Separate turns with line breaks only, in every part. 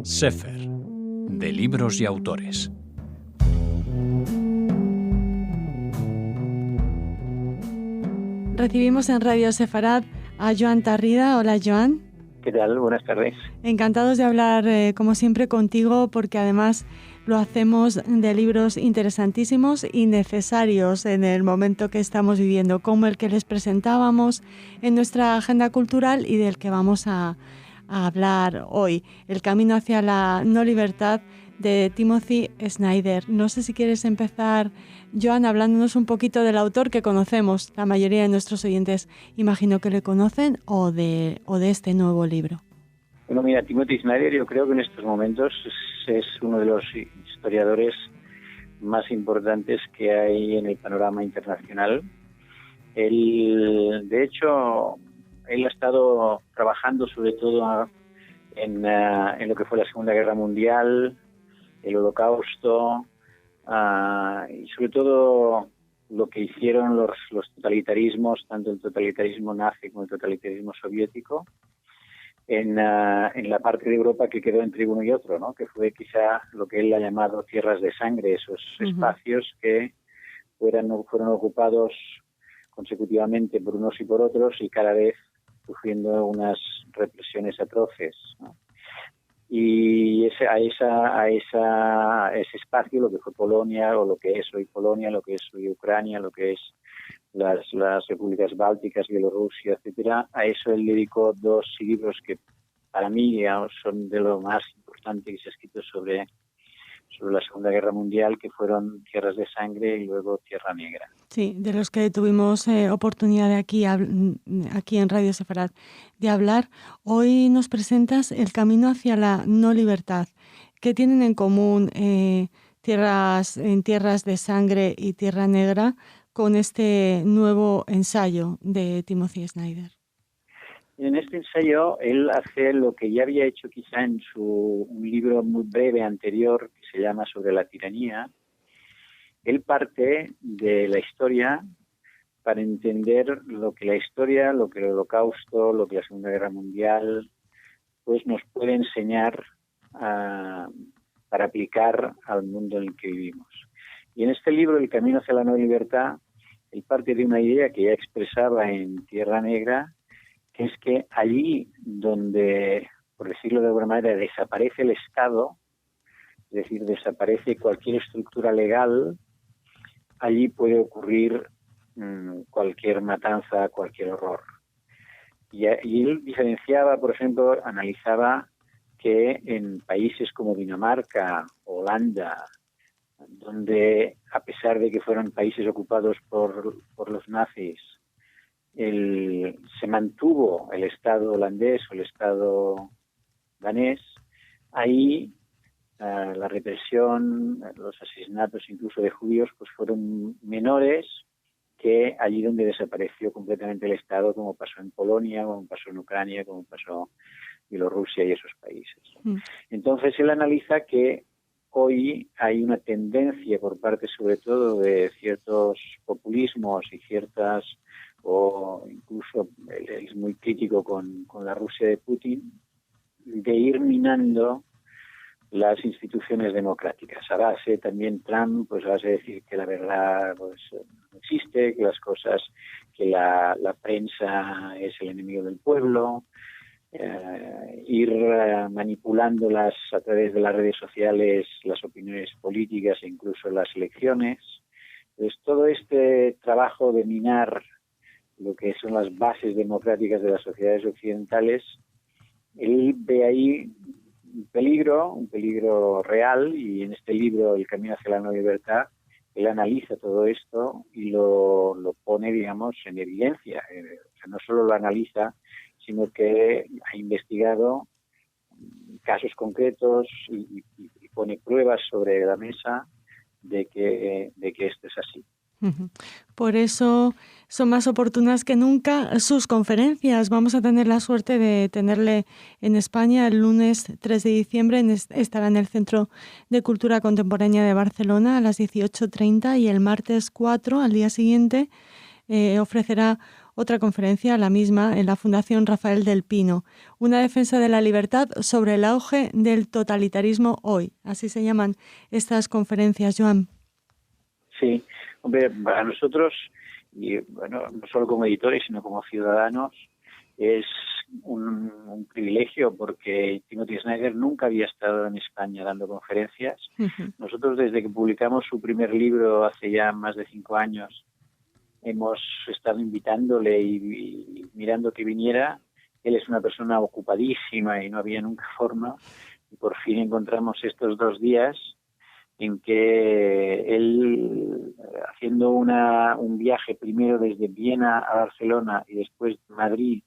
Sefer, de libros y autores.
Recibimos en Radio Sefarad a Joan Tarrida. Hola, Joan.
¿Qué tal? Buenas tardes.
Encantados de hablar, como siempre, contigo, porque además lo hacemos de libros interesantísimos y necesarios en el momento que estamos viviendo, como el que les presentábamos en nuestra agenda cultural y del que vamos a hablar hoy, El camino hacia la no libertad, de Timothy Snyder. No sé si quieres empezar, Joan, hablándonos un poquito del autor que conocemos. La mayoría de nuestros oyentes imagino que le conocen, o de este nuevo libro.
Bueno, mira, Timothy Snyder yo creo que en estos momentos es uno de los historiadores más importantes que hay en el panorama internacional. De hecho, él ha estado trabajando sobre todo en lo que fue la Segunda Guerra Mundial, el Holocausto, y sobre todo lo que hicieron los totalitarismos, tanto el totalitarismo nazi como el totalitarismo soviético, en la parte de Europa que quedó entre uno y otro, ¿no? Que fue quizá lo que él ha llamado tierras de sangre, esos espacios que fueron ocupados consecutivamente por unos y por otros y cada vez sufriendo unas represiones atroces, ¿no? Y ese espacio, lo que fue Polonia, o lo que es hoy Polonia, lo que es hoy Ucrania, lo que es las repúblicas bálticas, Bielorrusia, etcétera, a eso él dedicó 2 libros que para mí, digamos, son de lo más importante que se ha escrito sobre la Segunda Guerra Mundial, que fueron Tierras de Sangre y luego Tierra Negra.
Sí, de los que tuvimos oportunidad de aquí en Radio Sefarad de hablar. Hoy nos presentas El camino hacia la no libertad. ¿Qué tienen en común Tierras de Sangre y Tierra Negra con este nuevo ensayo de Timothy Snyder?
En este ensayo él hace lo que ya había hecho quizá en un libro muy breve anterior que se llama Sobre la tiranía. Él parte de la historia para entender lo que la historia, lo que el Holocausto, lo que la Segunda Guerra Mundial, pues nos puede enseñar para aplicar al mundo en el que vivimos. Y en este libro, El camino hacia la no libertad, él parte de una idea que ya expresaba en Tierra Negra, que es que allí donde, por decirlo de alguna manera, desaparece el Estado, es decir, desaparece cualquier estructura legal, allí puede ocurrir cualquier matanza, cualquier horror. Y él diferenciaba, por ejemplo, analizaba que en países como Dinamarca, Holanda, donde a pesar de que fueron países ocupados por los nazis, se mantuvo el Estado holandés o el Estado danés, ahí la represión, los asesinatos incluso de judíos, pues fueron menores que allí donde desapareció completamente el Estado, como pasó en Polonia, como pasó en Ucrania, como pasó en Bielorrusia y esos países. Entonces él analiza que hoy hay una tendencia por parte sobre todo de ciertos populismos y o incluso él es muy crítico con la Rusia de Putin, de ir minando las instituciones democráticas. A base también Trump, pues a base de decir que la verdad pues no existe, que las cosas, que la prensa es el enemigo del pueblo, ir manipulándolas a través de las redes sociales, las opiniones políticas e incluso las elecciones. Pues todo este trabajo de minar lo que son las bases democráticas de las sociedades occidentales, él ve ahí un peligro real, y en este libro, El camino hacia la no libertad, él analiza todo esto y lo pone, digamos, en evidencia. O sea, no solo lo analiza, sino que ha investigado casos concretos y pone pruebas sobre la mesa de que esto es así.
Por eso son más oportunas que nunca sus conferencias. Vamos a tener la suerte de tenerle en España el lunes 3 de diciembre. Estará en el Centro de Cultura Contemporánea de Barcelona a las 18:30 y el martes 4, al día siguiente, ofrecerá otra conferencia, la misma, en la Fundación Rafael del Pino, una defensa de la libertad sobre el auge del totalitarismo hoy. Así se llaman estas conferencias, Joan.
Sí, hombre, para nosotros, y bueno, no solo como editores, sino como ciudadanos, es un privilegio porque Timothy Snyder nunca había estado en España dando conferencias.
Uh-huh.
Nosotros, desde que publicamos su primer libro hace ya más de 5 años, hemos estado invitándole y mirando que viniera. Él es una persona ocupadísima y no había nunca forma. Y por fin encontramos estos 2 días en que él, haciendo un viaje primero desde Viena a Barcelona y después de Madrid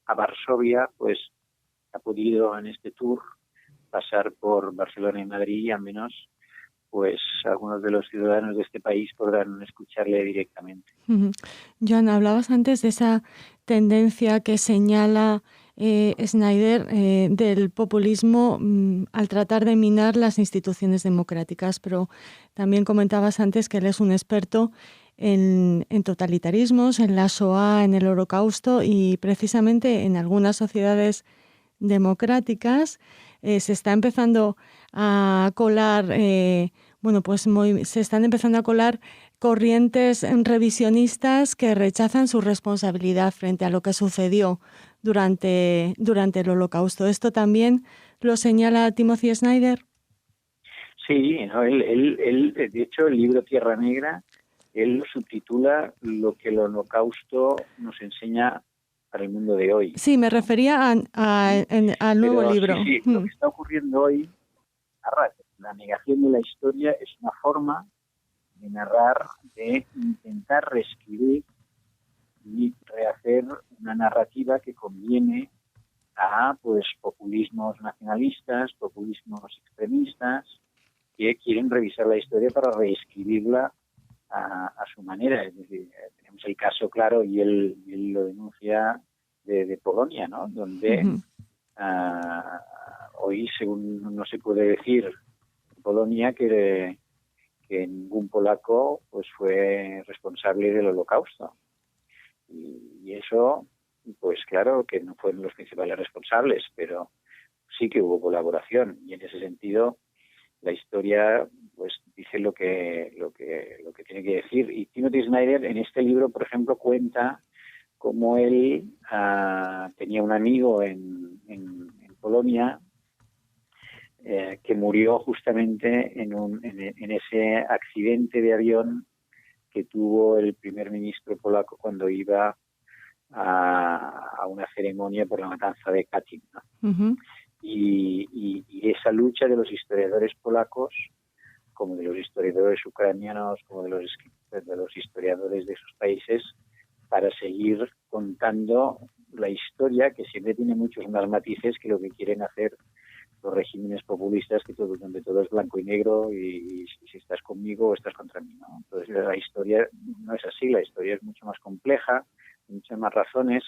a Varsovia, pues ha podido en este tour pasar por Barcelona y Madrid, y al menos pues algunos de los ciudadanos de este país podrán escucharle directamente.
Uh-huh. Joan, hablabas antes de esa tendencia que señala Snyder del populismo al tratar de minar las instituciones democráticas, pero también comentabas antes que él es un experto en totalitarismos, en la Shoah, en el Holocausto, y precisamente en algunas sociedades democráticas se está empezando a colar, se están empezando a colar corrientes revisionistas que rechazan su responsabilidad frente a lo que sucedió durante el Holocausto. ¿Esto también lo señala Timothy Snyder?
Sí, no, él, de hecho, el libro Tierra Negra, él lo subtitula Lo que el Holocausto nos enseña para el mundo de hoy.
Sí, me refería al nuevo libro.
Sí, lo que está ocurriendo hoy, la negación de la historia es una forma de narrar, de intentar reescribir y rehacer una narrativa que conviene a populismos nacionalistas, populismos extremistas, que quieren revisar la historia para reescribirla a su manera. Es decir, tenemos el caso claro, y él lo denuncia, de Polonia, ¿no? Donde
uh-huh.
Hoy, según no se puede decir en Polonia, que ningún polaco pues fue responsable del Holocausto. Y eso, pues claro, que no fueron los principales responsables, pero sí que hubo colaboración, y en ese sentido la historia pues dice lo que tiene que decir. Y Timothy Snyder en este libro, por ejemplo, cuenta cómo él tenía un amigo en Polonia que murió justamente en ese accidente de avión que tuvo el primer ministro polaco cuando iba a una ceremonia por la matanza de Katyn, ¿no?
Uh-huh.
Y esa lucha de los historiadores polacos, como de los historiadores ucranianos, como de los historiadores de esos países, para seguir contando la historia, que siempre tiene muchos más matices que lo que quieren hacer los regímenes populistas, donde todo es blanco y negro, y si estás conmigo o estás contra mí, ¿no? Entonces la historia no es así, la historia es mucho más compleja, muchas más razones,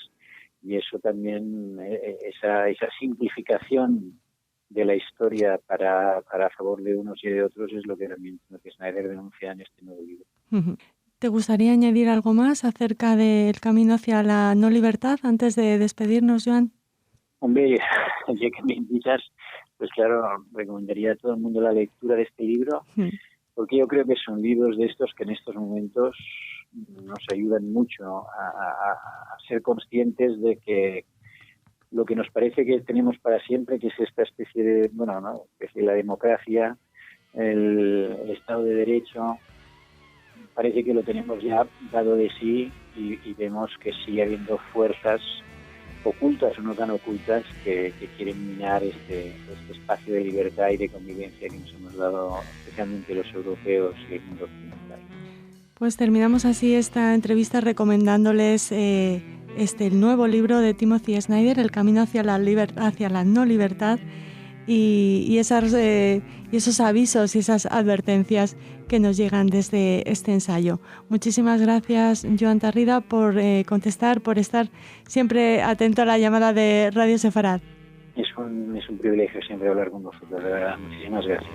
y eso también, esa simplificación de la historia para favor de unos y de otros, es lo que también Snyder denuncia en este nuevo libro.
Uh-huh. ¿Te gustaría añadir algo más acerca del camino hacia la no libertad antes de despedirnos, Joan?
Hombre, ya que me invitas, pues claro, recomendaría a todo el mundo la lectura de este libro, porque yo creo que son libros de estos que en estos momentos nos ayudan mucho a ser conscientes de que lo que nos parece que tenemos para siempre, que es esta especie de, especie de la democracia, el Estado de Derecho, parece que lo tenemos ya dado de sí, y vemos que sigue habiendo fuerzas ocultas o no tan ocultas que quieren minar este espacio de libertad y de convivencia que nos hemos dado, especialmente los europeos y el mundo occidental. Pues
terminamos así esta entrevista recomendándoles el nuevo libro de Timothy Snyder, El camino hacia la no libertad, y esos avisos y esas advertencias que nos llegan desde este ensayo. Muchísimas gracias, Joan Tarrida, por contestar, por estar siempre atento a la llamada de Radio Sefarad.
Es un privilegio siempre hablar con vosotros, de verdad. Muchísimas gracias.